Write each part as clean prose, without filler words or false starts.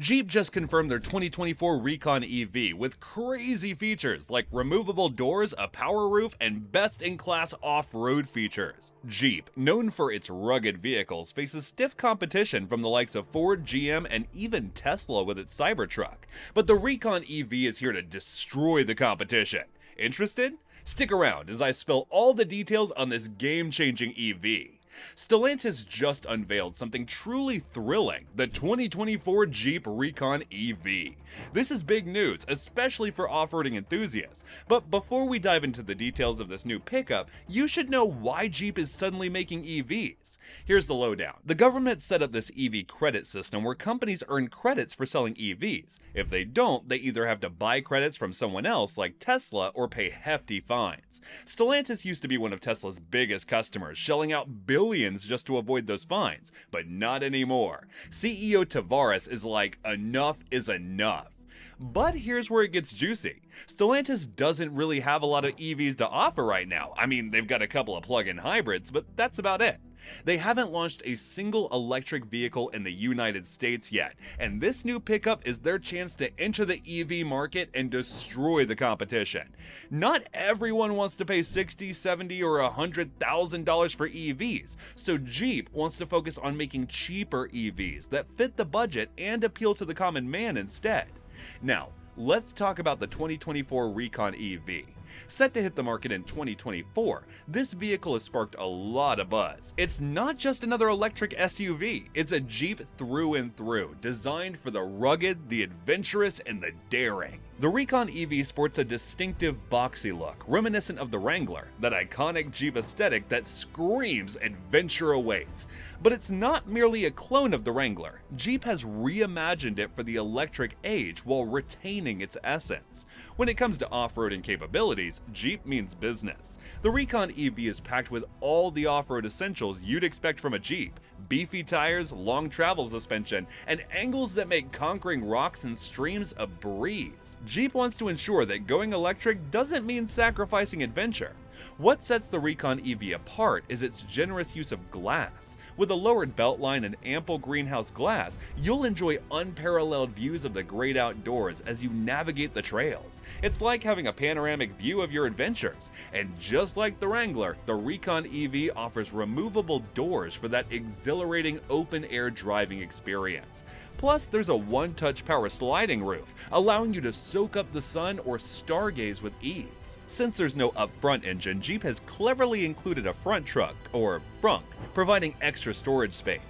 Jeep just confirmed their 2024 Recon EV with crazy features like removable doors, a power roof, and best-in-class off-road features. Jeep, known for its rugged vehicles, faces stiff competition from the likes of Ford, GM, and even Tesla with its Cybertruck. But the Recon EV is here to destroy the competition. Interested? Stick around as I spill all the details on this game-changing EV. Stellantis just unveiled something truly thrilling, the 2024 Jeep Recon EV. This is big news, especially for off-roading enthusiasts. But before we dive into the details of this new pickup, you should know why Jeep is suddenly making EVs. Here's the lowdown. The government set up this EV credit system where companies earn credits for selling EVs. If they don't, they either have to buy credits from someone else like Tesla or pay hefty fines. Stellantis used to be one of Tesla's biggest customers, shelling out billions just to avoid those fines, but not anymore. CEO Tavares is like, enough is enough. But here's where it gets juicy. Stellantis doesn't really have a lot of EVs to offer right now. I mean, they've got a couple of plug-in hybrids, but that's about it. They haven't launched a single electric vehicle in the United States yet, and this new pickup is their chance to enter the EV market and destroy the competition. Not everyone wants to pay $60, $70, or $100,000 for EVs, so Jeep wants to focus on making cheaper EVs that fit the budget and appeal to the common man instead. Now, let's talk about the 2024 Recon EV. Set to hit the market in 2024, this vehicle has sparked a lot of buzz. It's not just another electric SUV, it's a Jeep through and through, designed for the rugged, the adventurous, and the daring. The Recon EV sports a distinctive boxy look, reminiscent of the Wrangler, that iconic Jeep aesthetic that screams adventure awaits. But it's not merely a clone of the Wrangler. Jeep has reimagined it for the electric age while retaining its essence. When it comes to off-roading capabilities, Jeep means business. The Recon EV is packed with all the off-road essentials you'd expect from a Jeep: beefy tires, long travel suspension, and angles that make conquering rocks and streams a breeze. Jeep wants to ensure that going electric doesn't mean sacrificing adventure. What sets the Recon EV apart is its generous use of glass. With a lowered beltline and ample greenhouse glass, you'll enjoy unparalleled views of the great outdoors as you navigate the trails. It's like having a panoramic view of your adventures. And just like the Wrangler, the Recon EV offers removable doors for that exhilarating open-air driving experience. Plus, there's a one-touch power sliding roof, allowing you to soak up the sun or stargaze with ease. Since there's no up-front engine, Jeep has cleverly included a front truck, or frunk, providing extra storage space.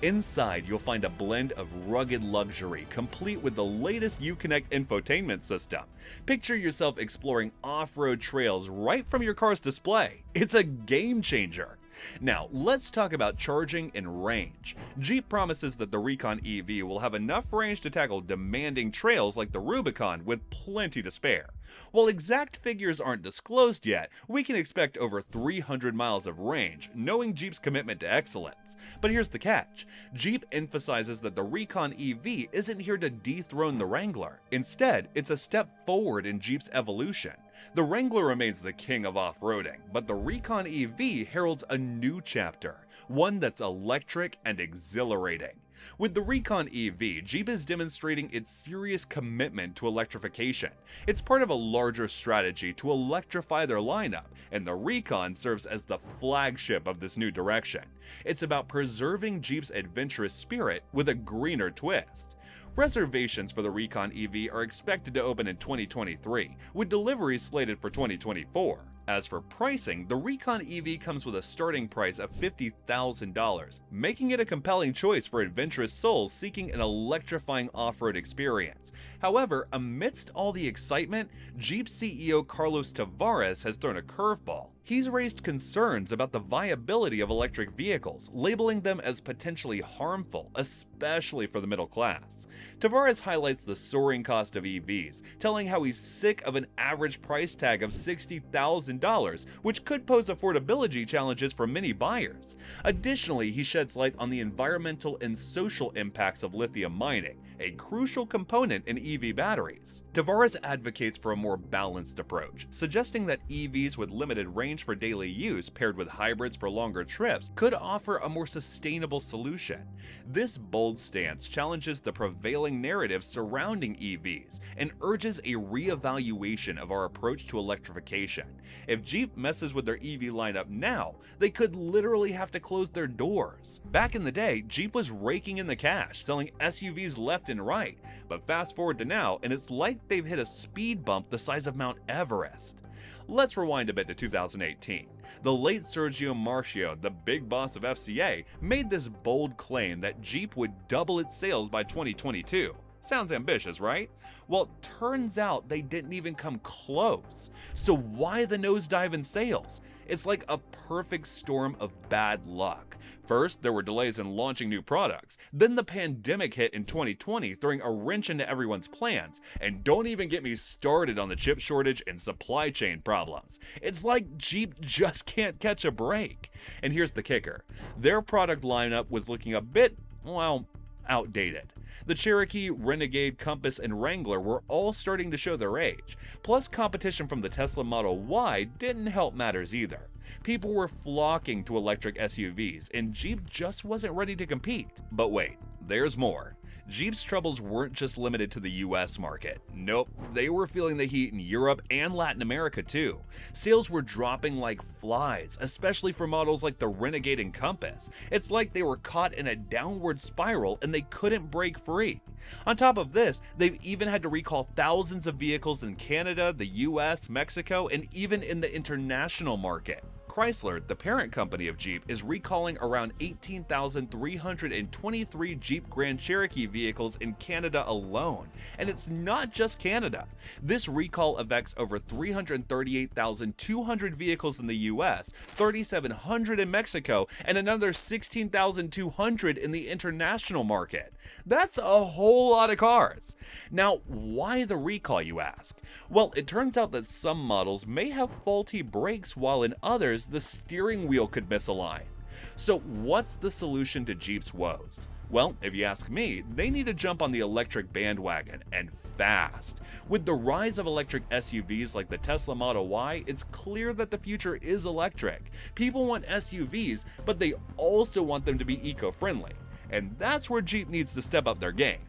Inside, you'll find a blend of rugged luxury, complete with the latest Uconnect infotainment system. Picture yourself exploring off-road trails right from your car's display. It's a game changer. Now, let's talk about charging and range. Jeep promises that the Recon EV will have enough range to tackle demanding trails like the Rubicon with plenty to spare. While exact figures aren't disclosed yet, we can expect over 300 miles of range, knowing Jeep's commitment to excellence. But here's the catch. Jeep emphasizes that the Recon EV isn't here to dethrone the Wrangler. Instead, it's a step forward in Jeep's evolution. The Wrangler remains the king of off-roading, but the Recon EV heralds a new chapter, one that's electric and exhilarating. With the Recon EV, Jeep is demonstrating its serious commitment to electrification. It's part of a larger strategy to electrify their lineup, and the Recon serves as the flagship of this new direction. It's about preserving Jeep's adventurous spirit with a greener twist. Reservations for the Recon EV are expected to open in 2023, with deliveries slated for 2024. As for pricing, the Recon EV comes with a starting price of $50,000, making it a compelling choice for adventurous souls seeking an electrifying off-road experience. However, amidst all the excitement, Jeep CEO Carlos Tavares has thrown a curveball. He's raised concerns about the viability of electric vehicles, labeling them as potentially harmful, especially for the middle class. Tavares highlights the soaring cost of EVs, telling how he's sick of an average price tag of $60,000, which could pose affordability challenges for many buyers. Additionally, he sheds light on the environmental and social impacts of lithium mining, a crucial component in EV batteries. Tavares advocates for a more balanced approach, suggesting that EVs with limited range range for daily use paired with hybrids for longer trips could offer a more sustainable solution. This bold stance challenges the prevailing narrative surrounding EVs and urges a reevaluation of our approach to electrification. If Jeep messes with their EV lineup now, they could literally have to close their doors. Back in the day, Jeep was raking in the cash, selling SUVs left and right, but fast forward to now, and it's like they've hit a speed bump the size of Mount Everest. Let's rewind a bit to 2018. The late Sergio Marchio, the big boss of FCA, made this bold claim that Jeep would double its sales by 2022. Sounds ambitious, right? Well, turns out they didn't even come close. So why the nosedive in sales? It's like a perfect storm of bad luck. First, there were delays in launching new products. Then the pandemic hit in 2020, throwing a wrench into everyone's plans. And don't even get me started on the chip shortage and supply chain problems. It's like Jeep just can't catch a break. And here's the kicker. Their product lineup was looking a bit, well, outdated. The Cherokee, Renegade, Compass, and Wrangler were all starting to show their age. Plus, competition from the Tesla Model Y didn't help matters either. People were flocking to electric SUVs, and Jeep just wasn't ready to compete. But wait, there's more. Jeep's troubles weren't just limited to the US market. Nope, they were feeling the heat in Europe and Latin America too. Sales were dropping like flies, especially for models like the Renegade and Compass. It's like they were caught in a downward spiral and they couldn't break free. On top of this, they've even had to recall thousands of vehicles in Canada, the US, Mexico, and even in the international market. Chrysler, the parent company of Jeep, is recalling around 18,323 Jeep Grand Cherokee vehicles in Canada alone. And it's not just Canada. This recall affects over 338,200 vehicles in the US, 3,700 in Mexico, and another 16,200 in the international market. That's a whole lot of cars. Now, why the recall, you ask? Well, it turns out that some models may have faulty brakes, while in others, the steering wheel could misalign. So what's the solution to Jeep's woes? Well, if you ask me, they need to jump on the electric bandwagon, and fast. With the rise of electric SUVs like the Tesla Model Y, it's clear that the future is electric. People want SUVs, but they also want them to be eco-friendly. And that's where Jeep needs to step up their game.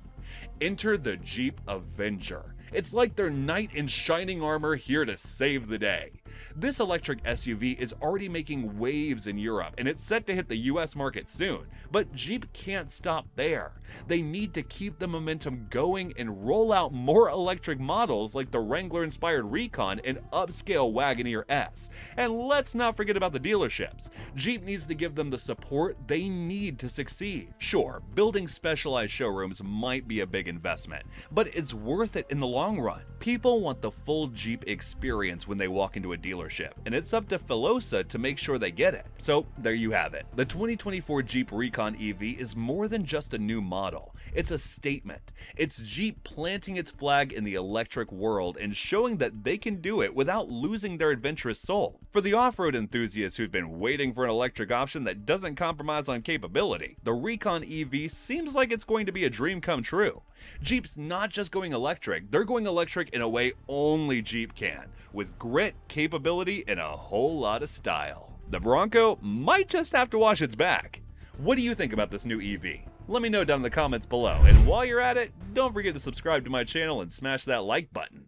Enter the Jeep Avenger. It's like their knight in shining armor here to save the day. This electric SUV is already making waves in Europe, and it's set to hit the US market soon. But Jeep can't stop there. They need to keep the momentum going and roll out more electric models like the Wrangler-inspired Recon and upscale Wagoneer S. And let's not forget about the dealerships. Jeep needs to give them the support they need to succeed. Sure, building specialized showrooms might be a big investment, but it's worth it in the long run. People want the full Jeep experience when they walk into a dealership, and it's up to Filosa to make sure they get it. So there you have it. The 2024 Jeep Recon EV is more than just a new model. It's a statement. It's Jeep planting its flag in the electric world and showing that they can do it without losing their adventurous soul. For the off-road enthusiasts who've been waiting for an electric option that doesn't compromise on capability, the Recon EV seems like it's going to be a dream come true. Jeep's not just going electric, they're going electric in a way only Jeep can, with grit, capability, and a whole lot of style. The Bronco might just have to wash its back. What do you think about this new EV? Let me know down in the comments below, and while you're at it, don't forget to subscribe to my channel and smash that like button.